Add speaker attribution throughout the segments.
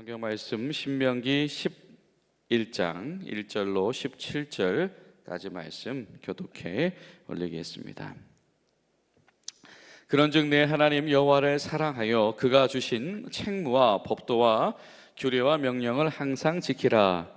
Speaker 1: 성경 말씀 신명기 11장 1절로 17절까지 말씀 교독해 올리겠습니다. 그런즉 내 하나님 여호와를 사랑하여 그가 주신 책무와 법도와 규례와 명령을 항상 지키라.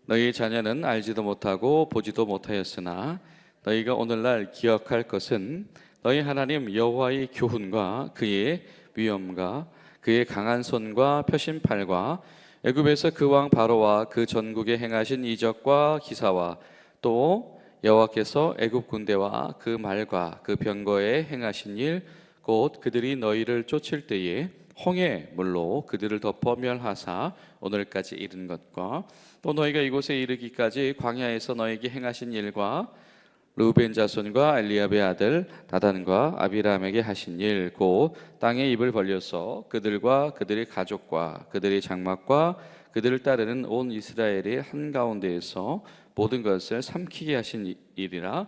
Speaker 1: 너희 자녀는 알지도 못하고 보지도 못하였으나 너희가 오늘날 기억할 것은 너희 하나님 여호와의 교훈과 그의 위엄과 그의 강한 손과 펴신 팔과 애굽에서 그 왕 바로와 그 전국에 행하신 이적과 기사와 또 여호와께서 애굽 군대와 그 말과 그 병거에 행하신 일 곧 그들이 너희를 쫓을 때에 홍해 물로 그들을 덮어 멸하사 오늘까지 이른 것과 또 너희가 이곳에 이르기까지 광야에서 너희에게 행하신 일과 르우벤 자손과 엘리압의 아들 다단과 아비람에게 하신 일 곧 땅에 입을 벌려서 그들과 그들의 가족과 그들의 장막과 그들을 따르는 온 이스라엘의 한가운데에서 모든 것을 삼키게 하신 일이라.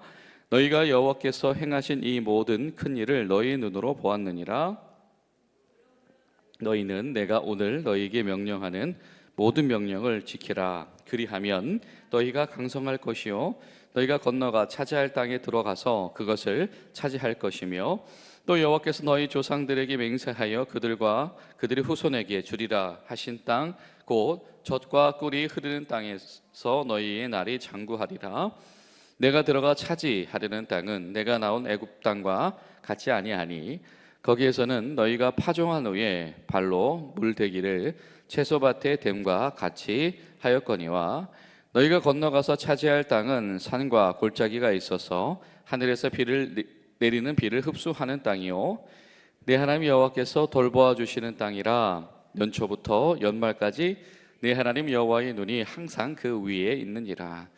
Speaker 1: 너희가 여호와께서 행하신 이 모든 큰 일을 너희의 눈으로 보았느니라. 너희는 내가 오늘 너희에게 명령하는 모든 명령을 지키라. 그리하면 너희가 강성할 것이요 너희가 건너가 차지할 땅에 들어가서 그것을 차지할 것이며 또 여호와께서 너희 조상들에게 맹세하여 그들과 그들의 후손에게 주리라 하신 땅 곧 젖과 꿀이 흐르는 땅에서 너희의 날이 장구하리라. 내가 들어가 차지하려는 땅은 내가 나온 애굽 땅과 같지 아니하니 거기에서는 너희가 파종한 후에 발로 물대기를 채소밭의 댐과 같이 하였거니와 너희가 건너가서 차지할 땅은 산과 골짜기가 있어서 하늘에서 비를 내리는 비를 흡수하는 땅이요 내 하나님 여호와께서 돌보아 주시는 땅이라. 연초부터 연말까지 내 하나님 여호와의 눈이 항상 그 위에 있느니라.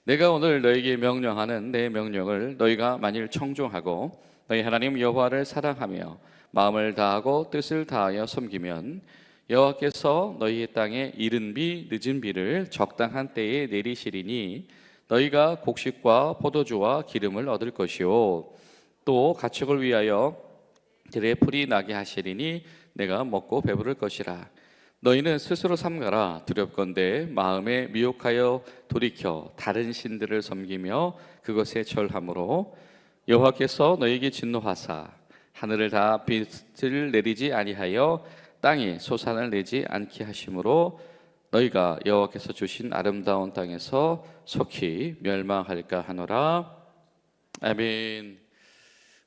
Speaker 1: 내가 오늘 너희에게 명령하는 내 명령을 너희가 만일 청종하고 너희 하나님 여호와를 사랑하며 마음을 다하고 뜻을 다하여 섬기면 여호와께서 너희의 땅에 이른 비 늦은 비를 적당한 때에 내리시리니 너희가 곡식과 포도주와 기름을 얻을 것이요 또 가축을 위하여 들의 풀이 나게 하시리니 내가 먹고 배부를 것이라. 너희는 스스로 삼가라. 두렵건대 마음에 미혹하여 돌이켜 다른 신들을 섬기며 그것에 절함으로 여호와께서 너희에게 진노하사 하늘을 다 빛을 내리지 아니하여 땅이 소산을 내지 않게 하심으로 너희가 여호와께서 주신 아름다운 땅에서 속히 멸망할까 하노라. 아멘.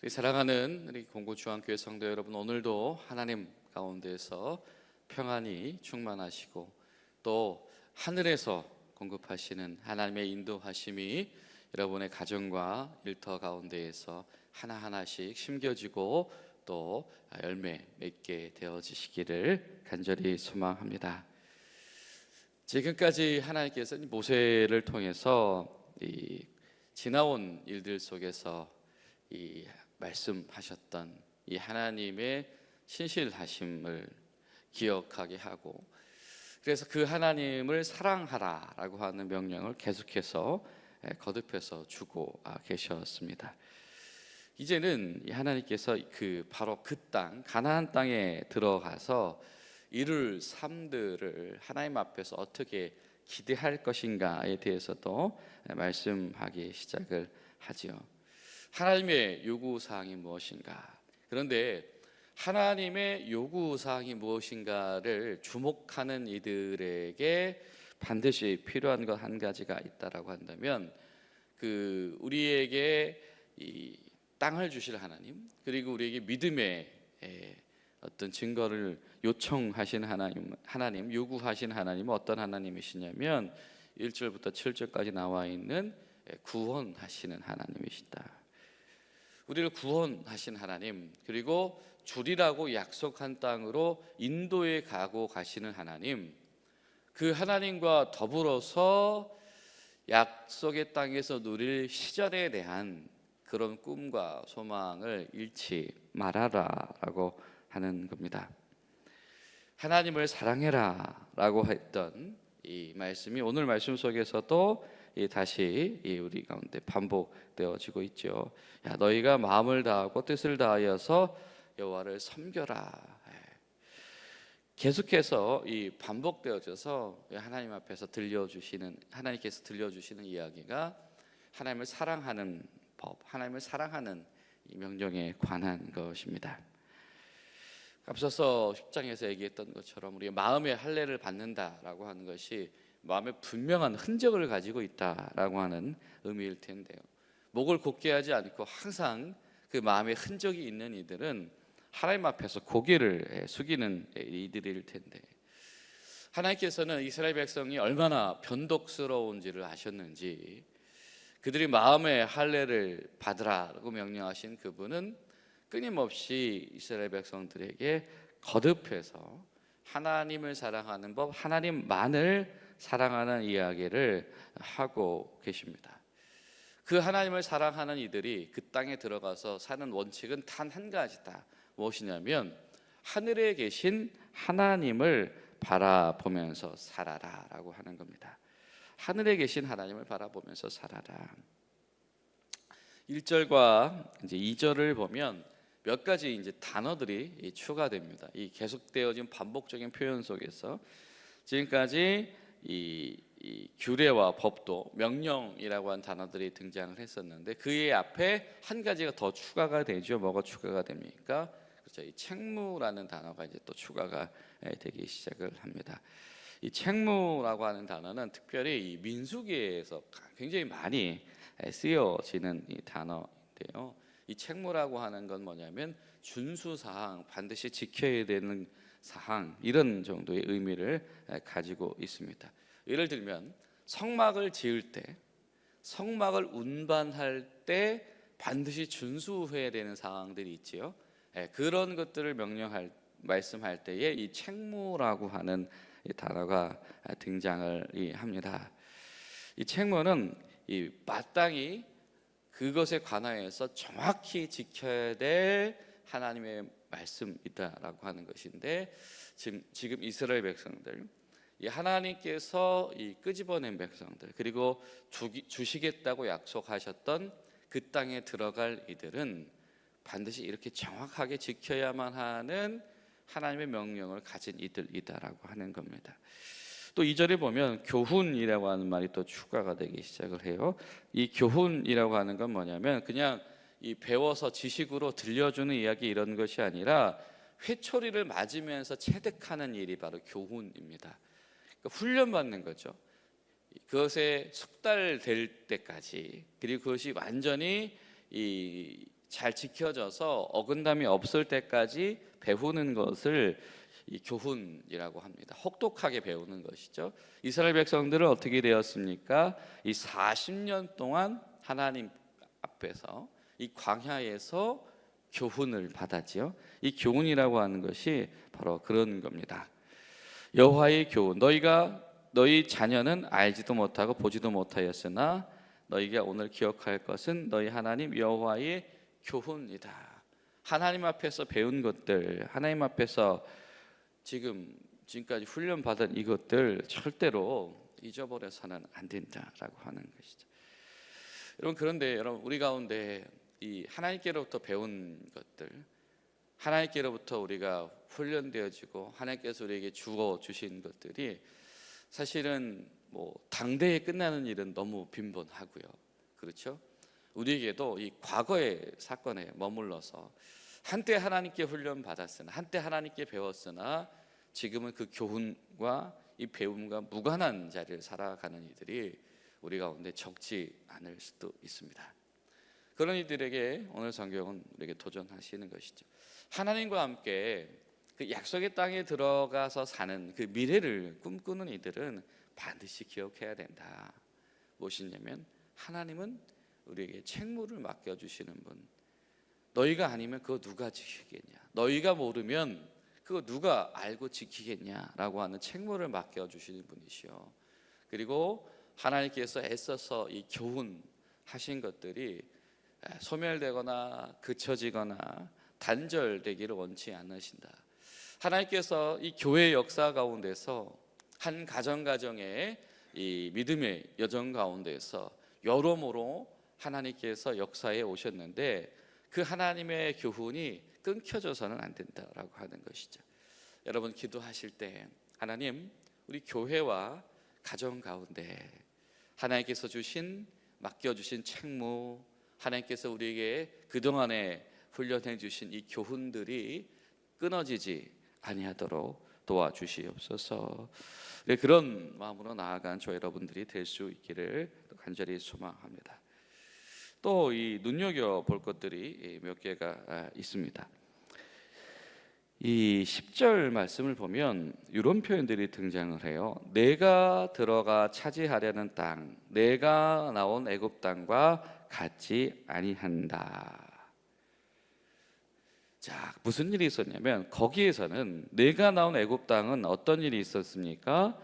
Speaker 1: 사랑하는 우리 공고중앙교회 성도 여러분, 오늘도 하나님 가운데서 평안이 충만하시고 또 하늘에서 공급하시는 하나님의 인도하심이 여러분의 가정과 일터 가운데에서 하나하나씩 심겨지고 또 열매 맺게 되어지시기를 간절히 소망합니다. 지금까지 하나님께서 모세를 통해서 이 지나온 일들 속에서 이 말씀하셨던 이 하나님의 신실하심을 기억하게 하고 그래서 그 하나님을 사랑하라라고 하는 명령을 계속해서 거듭해서 주고 계셨습니다. 이제는 하나님께서 바로 그 땅 가나안 땅에 들어가서 이룰 삶들을 하나님 앞에서 어떻게 기대할 것인가에 대해서도 말씀하기 시작을 하지요. 하나님의 요구사항이 무엇인가? 그런데 하나님의 요구사항이 무엇인가를 주목하는 이들에게 반드시 필요한 것 한 가지가 있다라고 한다면 우리에게 이 땅을 주실 하나님 그리고 우리에게 믿음의 어떤 증거를 요청하신 하나님 요구하신 하나님은 어떤 하나님이시냐면 1절부터 7절까지 나와 있는 구원하시는 하나님이시다. 우리를 구원하신 하나님 그리고 주리라고 약속한 땅으로 인도해 가고 가시는 하나님 그 하나님과 더불어서 약속의 땅에서 누릴 시절에 대한 그런 꿈과 소망을 잃지 말아라라고 하는 겁니다. 하나님을 사랑해라 라고 했던 이 말씀이 오늘 말씀 속에서도 다시 우리 가운데 반복되어지고 있죠. 야, 너희가 마음을 다하고 뜻을 다하여서 여호와를 섬겨라. 계속해서 이 반복되어져서 하나님 앞에서 하나님께서 들려주시는 이야기가 하나님을 사랑하는 법, 하나님을 사랑하는 이 명령에 관한 것입니다. 앞서서 10장에서 얘기했던 것처럼 우리가 마음의 할례를 받는다라고 하는 것이 마음에 분명한 흔적을 가지고 있다라고 하는 의미일 텐데요. 목을 곧게 하지 않고 항상 그 마음의 흔적이 있는 이들은 하나님 앞에서 고개를 숙이는 이들일 텐데, 하나님께서는 이스라엘 백성이 얼마나 변덕스러운지를 아셨는지 그들이 마음의 할례를 받으라고 명령하신 그분은 끊임없이 이스라엘 백성들에게 거듭해서 하나님을 사랑하는 법, 하나님만을 사랑하는 이야기를 하고 계십니다. 그 하나님을 사랑하는 이들이 그 땅에 들어가서 사는 원칙은 단 한 가지다. 무엇이냐면 하늘에 계신 하나님을 바라보면서 살아라라고 하는 겁니다. 하늘에 계신 하나님을 바라보면서 살아라. 1절과 이제 2절을 보면 몇 가지 이제 단어들이 추가됩니다. 이 계속되어진 반복적인 표현 속에서 지금까지 이 규례와 법도, 명령이라고 한 단어들이 등장을 했었는데 그의 앞에 한 가지가 더 추가가 되죠. 뭐가 추가가 됩니까? 그렇죠. 이 책무라는 단어가 이제 또 추가가 되기 시작을 합니다. 이 책무라고 하는 단어는 특별히 이 민수기에서 굉장히 많이 쓰여지는 이 단어인데요. 이 책무라고 하는 건 뭐냐면 준수 사항, 반드시 지켜야 되는 사항, 이런 정도의 의미를 가지고 있습니다. 예를 들면 성막을 지을 때, 성막을 운반할 때 반드시 준수해야 되는 사항들이 있지요. 그런 것들을 말씀할 때에 이 책무라고 하는 이 단어가 등장을 합니다. 이 책무는 이 마땅히 그것에 관하여서 정확히 지켜야 될 하나님의 말씀이다라고 하는 것인데, 지금 이스라엘 백성들, 이 하나님께서 이 끄집어낸 백성들, 그리고 주시겠다고 약속하셨던 그 땅에 들어갈 이들은 반드시 이렇게 정확하게 지켜야만 하는 하나님의 명령을 가진 이들이다라고 하는 겁니다. 또 2절에 보면 교훈이라고 하는 말이 또 추가가 되기 시작을 해요. 이 교훈이라고 하는 건 뭐냐면 그냥 이 배워서 지식으로 들려주는 이야기 이런 것이 아니라 회초리를 맞으면서 체득하는 일이 바로 교훈입니다. 그러니까 훈련받는 거죠. 그것에 숙달될 때까지, 그리고 그것이 완전히 잘 지켜져서 어긋남이 없을 때까지 배우는 것을 이 교훈이라고 합니다. 혹독하게 배우는 것이죠. 이스라엘 백성들은 어떻게 되었습니까? 이 40년 동안 하나님 앞에서 이 광야에서 교훈을 받았지요. 이 교훈이라고 하는 것이 바로 그런 겁니다. 여호와의 교훈, 너희 자녀는 알지도 못하고 보지도 못하였으나 너희가 오늘 기억할 것은 너희 하나님 여호와의 교훈이다. 하나님 앞에서 배운 것들, 하나님 앞에서 지금까지 훈련받은 이것들 절대로 잊어버려서는 안 된다라고 하는 것이죠. 여러분, 그런데 우리 가운데 이 하나님께로부터 배운 것들, 하나님께로부터 우리가 훈련되어지고 하나님께서 우리에게 주어 주신 것들이 사실은 뭐 당대에 끝나는 일은 너무 빈번하고요. 그렇죠? 우리에게도 이 과거의 사건에 머물러서 한때 하나님께 훈련받았으나, 한때 하나님께 배웠으나 지금은 그 교훈과 이 배움과 무관한 자리를 살아가는 이들이 우리 가운데 적지 않을 수도 있습니다. 그런 이들에게 오늘 성경은 우리에게 도전하시는 것이죠. 하나님과 함께 그 약속의 땅에 들어가서 사는 그 미래를 꿈꾸는 이들은 반드시 기억해야 된다. 무엇이냐면 하나님은 우리에게 책무를 맡겨주시는 분, 너희가 아니면 그거 누가 지키겠냐, 너희가 모르면 그거 누가 알고 지키겠냐라고 하는 책무를 맡겨주시는 분이시요. 그리고 하나님께서 애써서 이 교훈하신 것들이 소멸되거나 그쳐지거나 단절되기를 원치 않으신다. 하나님께서 이 교회 역사 가운데서 한 가정의 이 믿음의 여정 가운데서 여러모로 하나님께서 역사에 오셨는데 그 하나님의 교훈이 끊겨져서는 안 된다라고 하는 것이죠. 여러분 기도하실 때 하나님, 우리 교회와 가정 가운데 하나님께서 주신 맡겨주신 책무, 하나님께서 우리에게 그동안에 훈련해 주신 이 교훈들이 끊어지지 아니하도록 도와주시옵소서. 그런 마음으로 나아간 저 여러분들이 될 수 있기를 간절히 소망합니다. 또 이 눈여겨 볼 것들이 몇 개가 있습니다. 이 10절 말씀을 보면 이런 표현들이 등장을 해요. 내가 들어가 차지하려는 땅, 내가 나온 애굽 땅과 같지 아니한다. 자, 무슨 일이 있었냐면 거기에서는 내가 나온 애굽 땅은 어떤 일이 있었습니까?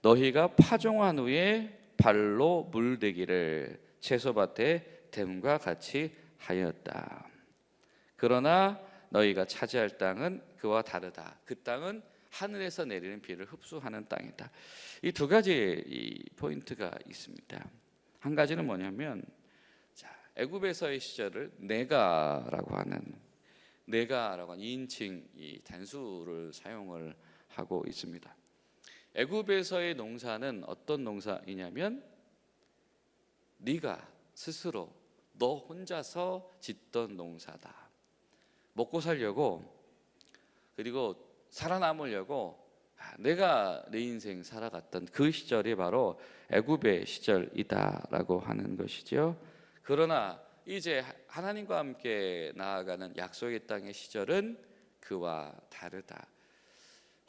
Speaker 1: 너희가 파종한 후에 발로 물대기를 채소밭에 댐과 같이 하였다. 그러나 너희가 차지할 땅은 그와 다르다. 그 땅은 하늘에서 내리는 비를 흡수하는 땅이다. 이 두 가지 이 포인트가 있습니다. 한 가지는 뭐냐면, 자, 애굽에서의 시절을 내가라고 하는 2인칭 이 단수를 사용을 하고 있습니다. 애굽에서의 농사는 어떤 농사이냐면 네가 스스로 너 혼자서 짓던 농사다. 먹고 살려고, 그리고 살아남으려고 내가 내 인생 살아갔던 그 시절이 바로 애굽의 시절이다라고 하는 것이죠. 그러나 이제 하나님과 함께 나아가는 약속의 땅의 시절은 그와 다르다.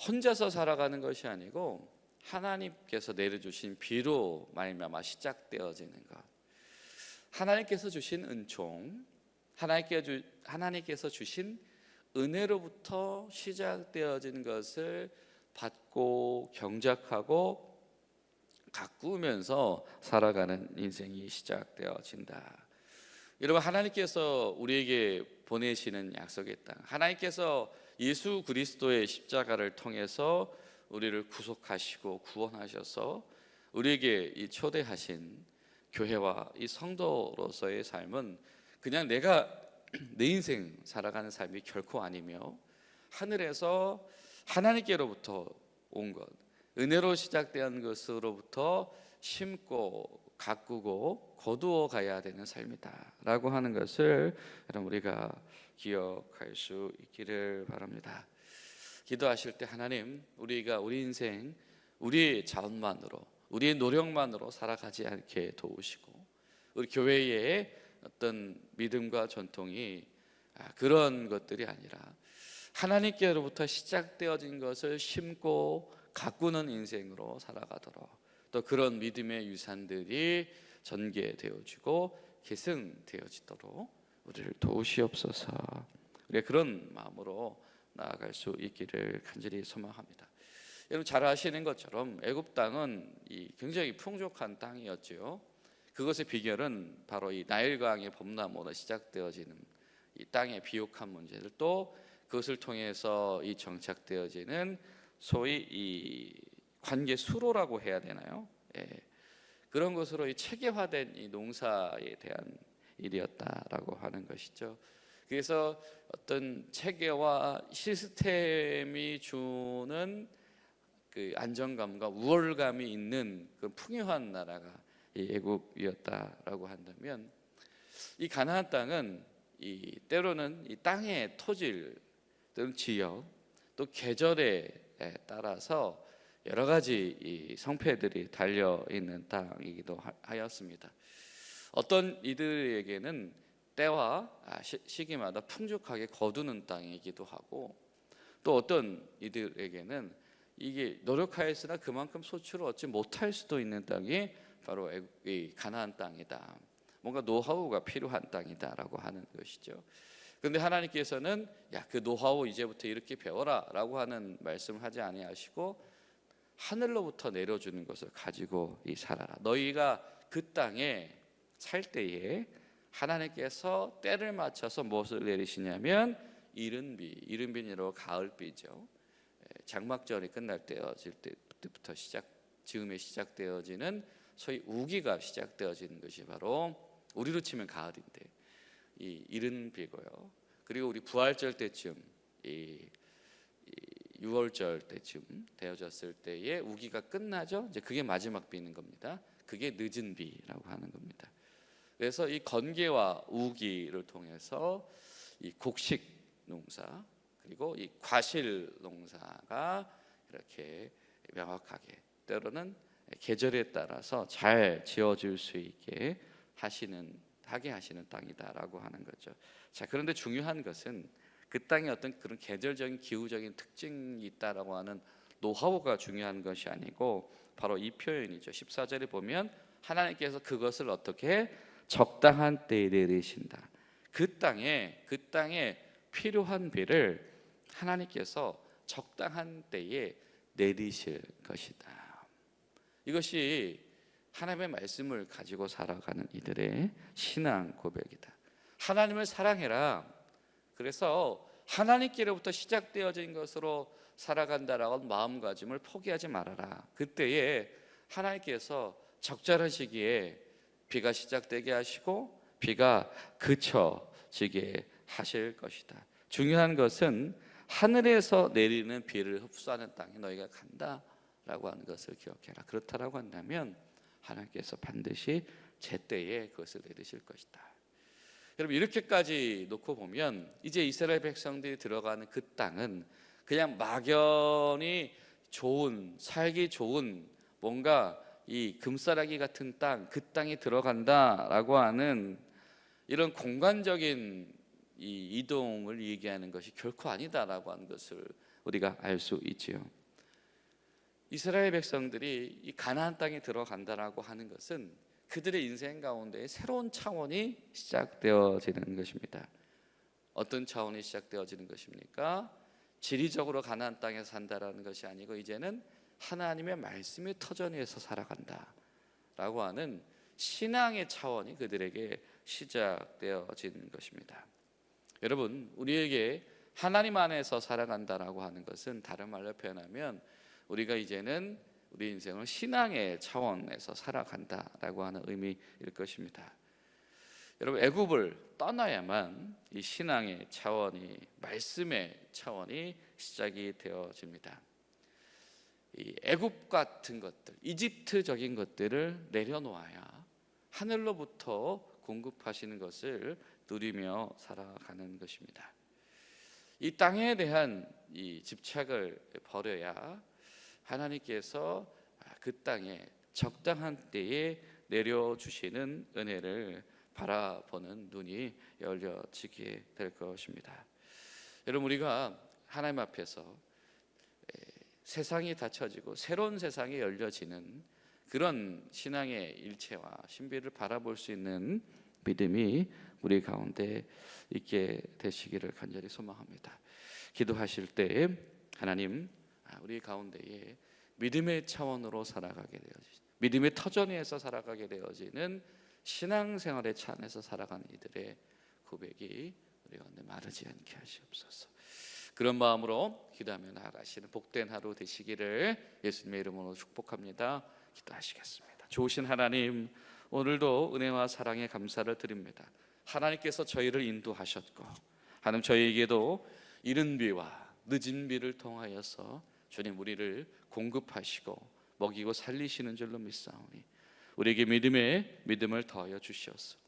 Speaker 1: 혼자서 살아가는 것이 아니고 하나님께서 내려주신 비로 말미암아 시작되어지는 것, 하나님께서 주신 은총, 하나님께서 주신 은혜로부터 시작되어진 것을 받고 경작하고 가꾸면서 살아가는 인생이 시작되어진다. 여러분, 하나님께서 우리에게 보내시는 약속의 땅, 하나님께서 예수 그리스도의 십자가를 통해서 우리를 구속하시고 구원하셔서 우리에게 이 초대하신 교회와 이 성도로서의 삶은 그냥 내가 내 인생 살아가는 삶이 결코 아니며 하늘에서 하나님께로부터 온 것, 은혜로 시작된 것으로부터 심고 가꾸고 거두어 가야 되는 삶이다 라고 하는 것을 여러분 우리가 기억할 수 있기를 바랍니다. 기도하실 때 하나님, 우리가 우리 인생 우리의 자원만으로, 우리의 노력만으로 살아가지 않게 도우시고, 우리 교회의 어떤 믿음과 전통이 그런 것들이 아니라 하나님께로부터 시작되어진 것을 심고 가꾸는 인생으로 살아가도록, 또 그런 믿음의 유산들이 전개되어지고 계승되어지도록 우리를 도우시옵소서. 우리가 그런 마음으로 나아갈 수 있기를 간절히 소망합니다. 여러분 잘 아시는 것처럼 애굽 땅은 굉장히 풍족한 땅이었죠. 그것의 비결은 바로 이 나일강의 범람으로 시작되어지는 이 땅의 비옥한 문제들, 또 그것을 통해서 이 정착되어지는 소위 이 관계 수로라고 해야 되나요? 예. 그런 것으로 이 체계화된 이 농사에 대한 일이었다라고 하는 것이죠. 그래서 어떤 체계와 시스템이 주는 그 안정감과 우월감이 있는 그 풍요한 나라가 이 애굽이었다라고 한다면, 이 가나안 땅은 이 때로는 이 땅의 토질 또는 지역 또 계절에 따라서 여러 가지 이 성패들이 달려 있는 땅이기도 하였습니다. 어떤 이들에게는 때와 시기마다 풍족하게 거두는 땅이기도 하고, 또 어떤 이들에게는 이게 노력하였으나 그만큼 소출을 얻지 못할 수도 있는 땅이 바로 이 가나안 땅이다. 뭔가 노하우가 필요한 땅이다라고 하는 것이죠. 그런데 하나님께서는 그 노하우 이제부터 이렇게 배워라라고 하는 말씀을 하지 아니하시고 하늘로부터 내려주는 것을 가지고 살아라. 너희가 그 땅에 살 때에 하나님께서 때를 맞춰서 무엇을 내리시냐면 이른 비니로 가을비죠. 장막절이 끝날 때부터 즈음에 시작되어지는 소위 우기가 시작되어지는 것이 바로 우리로 치면 가을인데 이 이른 비고요. 그리고 우리 부활절 때쯤 이 6월절 때쯤 되어졌을 때에 우기가 끝나죠. 이제 그게 마지막 비는 겁니다. 그게 늦은 비라고 하는 겁니다. 그래서 이 건개와 우기를 통해서 이 곡식 농사 그리고 이 과실 농사가 이렇게 명확하게 때로는 계절에 따라서 잘 지어질 수 있게 하게 하시는 땅이다라고 하는 거죠. 자, 그런데 중요한 것은 그 땅에 어떤 그런 계절적인 기후적인 특징이 있다라고 하는 노하우가 중요한 것이 아니고 바로 이 표현이죠. 14절에 보면 하나님께서 그것을 어떻게 적당한 때에 내리신다. 그 땅에 필요한 비를 하나님께서 적당한 때에 내리실 것이다. 이것이 하나님의 말씀을 가지고 살아가는 이들의 신앙 고백이다. 하나님을 사랑해라. 그래서 하나님께로부터 시작되어진 것으로 살아간다라고 마음가짐을 포기하지 말아라. 그때에 하나님께서 적절한 시기에 비가 시작되게 하시고 비가 그쳐지게 하실 것이다. 중요한 것은 하늘에서 내리는 비를 흡수하는 땅에 너희가 간다라고 하는 것을 기억해라. 그렇다라고 한다면 하나님께서 반드시 제때에 그것을 내리실 것이다. 여러분, 이렇게까지 놓고 보면 이제 이스라엘 백성들이 들어가는 그 땅은 그냥 막연히 좋은, 살기 좋은 뭔가 이 금싸라기 같은 땅, 그 땅에 들어간다라고 하는 이런 공간적인 이 이동을 얘기하는 것이 결코 아니다라고 하는 것을 우리가 알 수 있지요. 이스라엘 백성들이 이 가나안 땅에 들어간다라고 하는 것은 그들의 인생 가운데 새로운 차원이 시작되어지는 것입니다. 어떤 차원이 시작되어지는 것입니까? 지리적으로 가나안 땅에 산다라는 것이 아니고 이제는 하나님의 말씀의 터전에서 살아간다라고 하는 신앙의 차원이 그들에게 시작되어지는 것입니다. 여러분, 우리에게 하나님 안에서 살아간다라고 하는 것은 다른 말로 표현하면 우리가 이제는 우리 인생을 신앙의 차원에서 살아간다라고 하는 의미일 것입니다. 여러분, 애굽을 떠나야만 이 신앙의 차원이, 말씀의 차원이 시작이 되어집니다. 이 애굽 같은 것들, 이집트적인 것들을 내려놓아야 하늘로부터 공급하시는 것을 누리며 살아가는 것입니다. 이 땅에 대한 이 집착을 버려야 하나님께서 그 땅에 적당한 때에 내려주시는 은혜를 바라보는 눈이 열려지게 될 것입니다. 여러분, 우리가 하나님 앞에서 세상이 닫혀지고 새로운 세상이 열려지는 그런 신앙의 일체와 신비를 바라볼 수 있는 믿음이 우리 가운데 있게 되시기를 간절히 소망합니다. 기도하실 때 하나님, 우리 가운데에 믿음의 차원으로 살아가게 되어지는, 믿음의 터전에서 살아가게 되어지는 신앙생활의 차 안에서 살아가는 이들의 고백이 우리 가운데 마르지 않게 하시옵소서. 그런 마음으로 기도하며 나아가시는 복된 하루 되시기를 예수님의 이름으로 축복합니다. 기도하시겠습니다. 좋으신 하나님, 오늘도 은혜와 사랑에 감사를 드립니다. 하나님께서 저희를 인도하셨고 하나님, 저희에게도 이른 비와 늦은 비를 통하여서 주님 우리를 공급하시고 먹이고 살리시는 줄로 믿사오니 우리에게 믿음을 더하여 주시옵소서.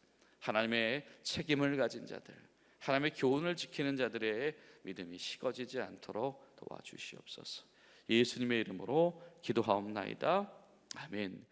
Speaker 1: 하나님의 책임을 가진 자들, 하나님의 교훈을 지키는 자들의 믿음이 식어지지 않도록 도와주시옵소서. 예수님의 이름으로 기도하옵나이다. 아멘.